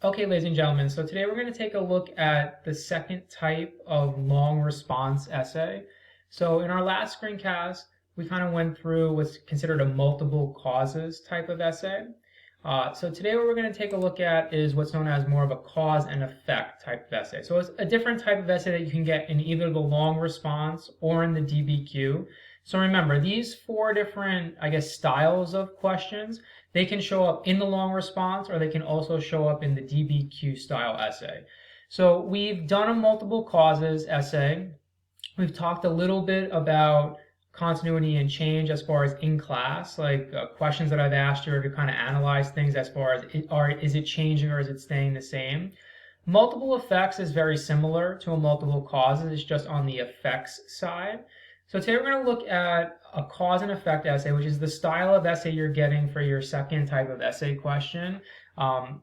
Okay, ladies and gentlemen, so today we're going to take a look at the second type of long response essay. So in our last screencast, we kind of went through what's considered a multiple causes type of essay. So today what we're going to take a look at is what's known as more of a cause and effect type of essay. So it's a different type of essay that you can get in either the long response or in the DBQ. So remember, these four different, I guess, styles of questions, they can show up in the long response or they can also show up in the DBQ style essay. So we've done a multiple causes essay. We've talked a little bit about continuity and change as far as in class, like questions that I've asked you to kind of analyze things as far as is it changing or is it staying the same. Multiple effects is very similar to a multiple causes. It's just on the effects side. So today we're going to look at a cause and effect essay, which is the style of essay you're getting for your second type of essay question.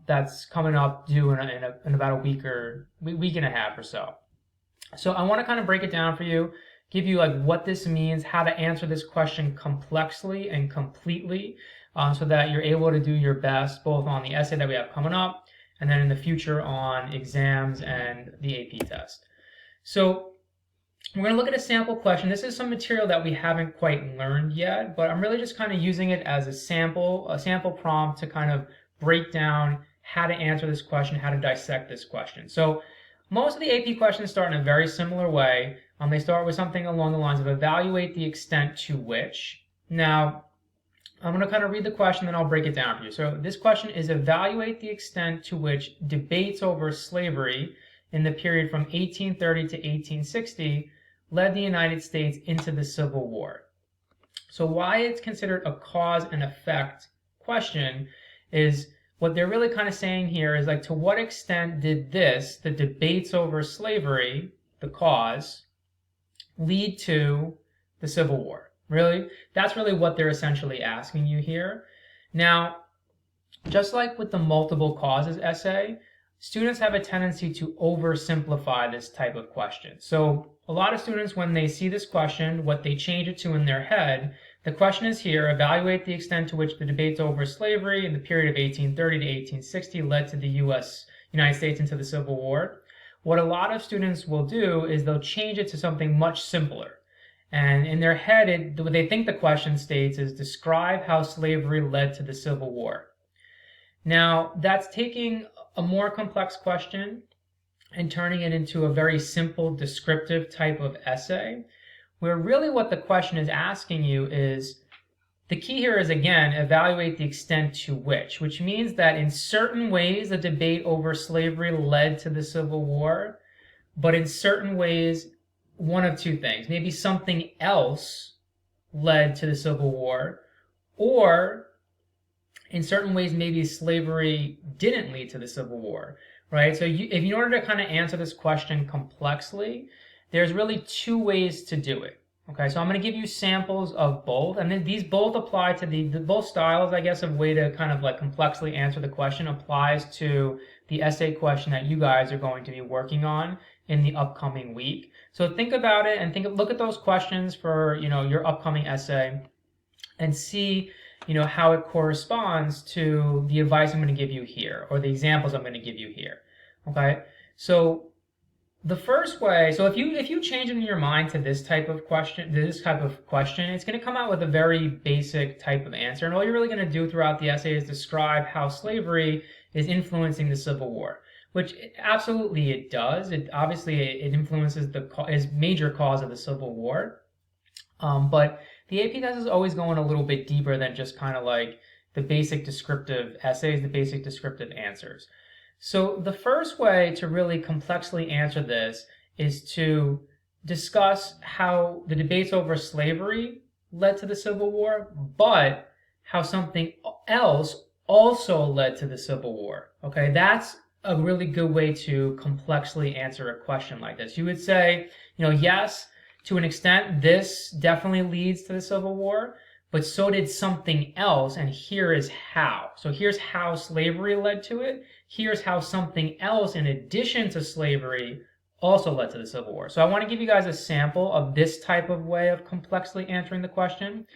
That's coming up due in about a week or week and a half or so. So I want to kind of break it down for you, give you like what this means, how to answer this question complexly and completely, so that you're able to do your best both on the essay that we have coming up and then in the future on exams and the AP test. So we're going to look at a sample question. This is some material that we haven't quite learned yet, but I'm really just kind of using it as a sample prompt to kind of break down how to answer this question, how to dissect this question. So most of the AP questions start in a very similar way. They start with something along the lines of evaluate the extent to which. Now, I'm going to kind of read the question, then I'll break it down for you. So this question is evaluate the extent to which debates over slavery in the period from 1830 to 1860 led the United States into the Civil War. So why it's considered a cause and effect question is what they're really kind of saying here is like, to what extent did the debates over slavery, the cause, lead to the Civil War? Really? That's really what they're essentially asking you here. Now, just like with the multiple causes essay, students have a tendency to oversimplify this type of question. So a lot of students, when they see this question, what they change it to in their head, the question is here, evaluate the extent to which the debates over slavery in the period of 1830 to 1860 led to the United States into the Civil War. What a lot of students will do is they'll change it to something much simpler. And in their head, what they think the question states is describe how slavery led to the Civil War. Now, that's taking a more complex question and turning it into a very simple descriptive type of essay, where really what the question is asking you is, the key here is, again, evaluate the extent to which means that in certain ways the debate over slavery led to the Civil War, but in certain ways, one of two things. Maybe something else led to the Civil War, or in certain ways, maybe slavery didn't lead to the Civil War, right? So in order to kind of answer this question complexly, there's really two ways to do it. Okay, so I'm going to give you samples of both, and then these both apply to both styles, I guess, of way to kind of like complexly answer the question applies to the essay question that you guys are going to be working on in the upcoming week. So think about it and look at those questions for, your upcoming essay and see how it corresponds to the advice I'm going to give you here, or the examples I'm going to give you here. Okay, so the first way, so if you change in your mind to this type of question, it's going to come out with a very basic type of answer, and all you're really going to do throughout the essay is describe how slavery is influencing the Civil War, which absolutely it does. It influences is major cause of the Civil War, but the AP test is always going a little bit deeper than just kind of like the basic descriptive essays, the basic descriptive answers. So the first way to really complexly answer this is to discuss how the debates over slavery led to the Civil War, but how something else also led to the Civil War. Okay, that's a really good way to complexly answer a question like this. You would say, yes, to an extent, this definitely leads to the Civil War, but so did something else, and here is how. So here's how slavery led to it. Here's how something else in addition to slavery also led to the Civil War. So I want to give you guys a sample of this type of way of complexly answering the question.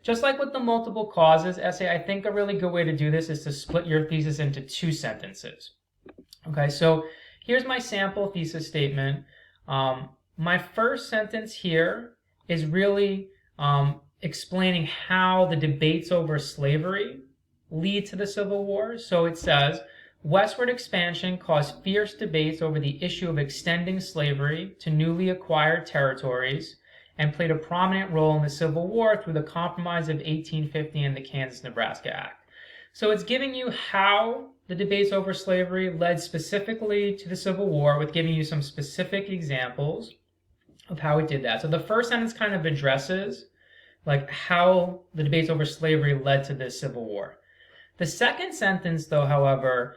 Just like with the multiple causes essay, I think a really good way to do this is to split your thesis into two sentences. Okay, so here's my sample thesis statement. My first sentence here is really explaining how the debates over slavery lead to the Civil War. So it says, westward expansion caused fierce debates over the issue of extending slavery to newly acquired territories and played a prominent role in the Civil War through the Compromise of 1850 and the Kansas-Nebraska Act. So it's giving you how the debates over slavery led specifically to the Civil War, with giving you some specific examples of how it did that. So the first sentence kind of addresses like how the debates over slavery led to this Civil War. The second sentence, though, however,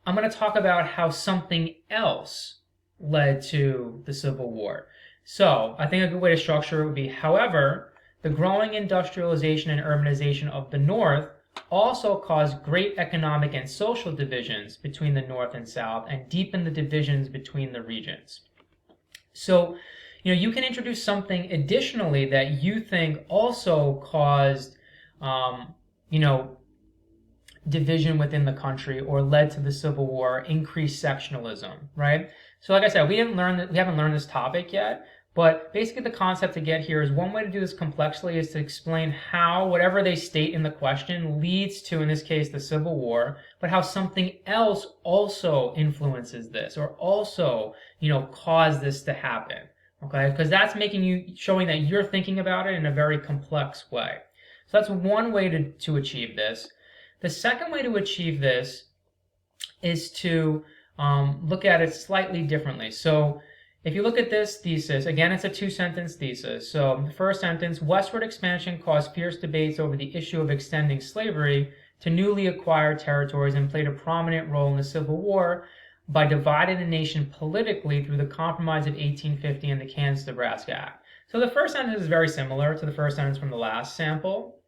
I'm going to talk about how something else led to the Civil War. So I think a good way to structure it would be, however, the growing industrialization and urbanization of the North also caused great economic and social divisions between the North and South and deepened the divisions between the regions. So, you can introduce something additionally that you think also caused, division within the country or led to the Civil War, increased sectionalism, right? So like I said, we haven't learned this topic yet, but basically the concept to get here is one way to do this complexly is to explain how whatever they state in the question leads to, in this case, the Civil War, but how something else also influences this or also, caused this to happen, okay? Because that's showing that you're thinking about it in a very complex way. So that's one way to achieve this. The second way to achieve this is to look at it slightly differently. So if you look at this thesis, again, it's a two-sentence thesis. So the first sentence, westward expansion caused fierce debates over the issue of extending slavery to newly acquired territories and played a prominent role in the Civil War by dividing the nation politically through the Compromise of 1850 and the Kansas-Nebraska Act. So the first sentence is very similar to the first sentence from the last sample.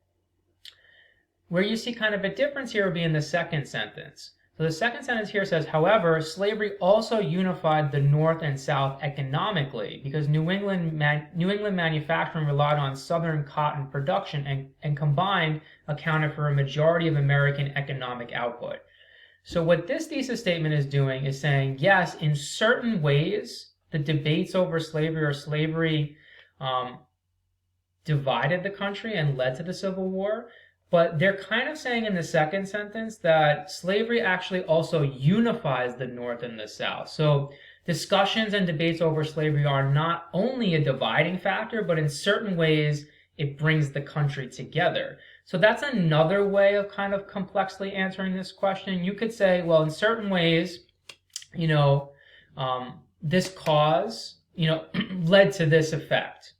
Where you see kind of a difference here would be in the second sentence. So the second sentence here says, however, slavery also unified the North and South economically because New England manufacturing relied on Southern cotton production and combined accounted for a majority of American economic output. So what this thesis statement is doing is saying, yes, in certain ways, the debates over slavery or slavery divided the country and led to the Civil War. But they're kind of saying in the second sentence that slavery actually also unifies the North and the South. So discussions and debates over slavery are not only a dividing factor, but in certain ways, it brings the country together. So that's another way of kind of complexly answering this question. You could say, well, in certain ways, this cause, led to this effect.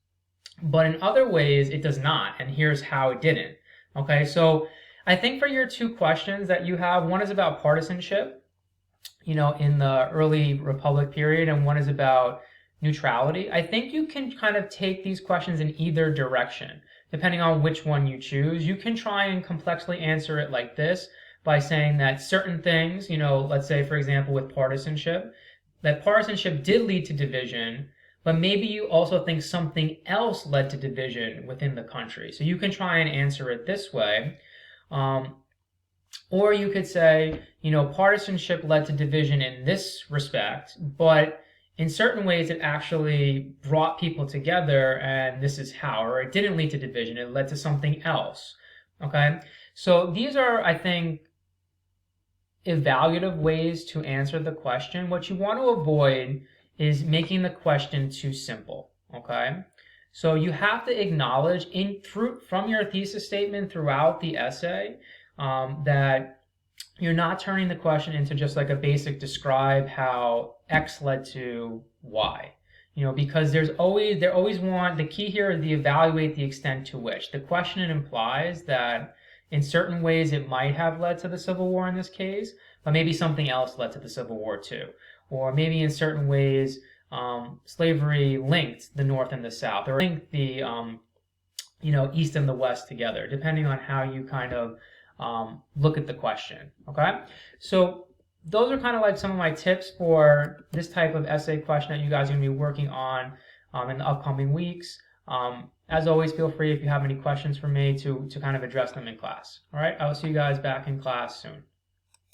But in other ways, it does not. And here's how it didn't. Okay, so I think for your two questions that you have, one is about partisanship, in the early Republic period, and one is about neutrality. I think you can kind of take these questions in either direction, depending on which one you choose. You can try and complexly answer it like this by saying that certain things, let's say, for example, with partisanship, that partisanship did lead to division, but maybe you also think something else led to division within the country. So you can try and answer it this way. Or you could say, partisanship led to division in this respect, but in certain ways it actually brought people together, and this is how. Or it didn't lead to division, it led to something else. Okay? So these are, I think, evaluative ways to answer the question. What you want to avoid is making the question too simple, okay? So you have to acknowledge from your thesis statement throughout the essay that you're not turning the question into just like a basic describe how X led to Y. Because the key here is the evaluate the extent to which. The question implies that in certain ways it might have led to the Civil War in this case, but maybe something else led to the Civil War too. Or maybe in certain ways, slavery linked the North and the South, or linked the, East and the West together, depending on how you kind of look at the question, okay? So those are kind of like some of my tips for this type of essay question that you guys are going to be working on in the upcoming weeks. As always, feel free if you have any questions for me to kind of address them in class. All right, I will see you guys back in class soon.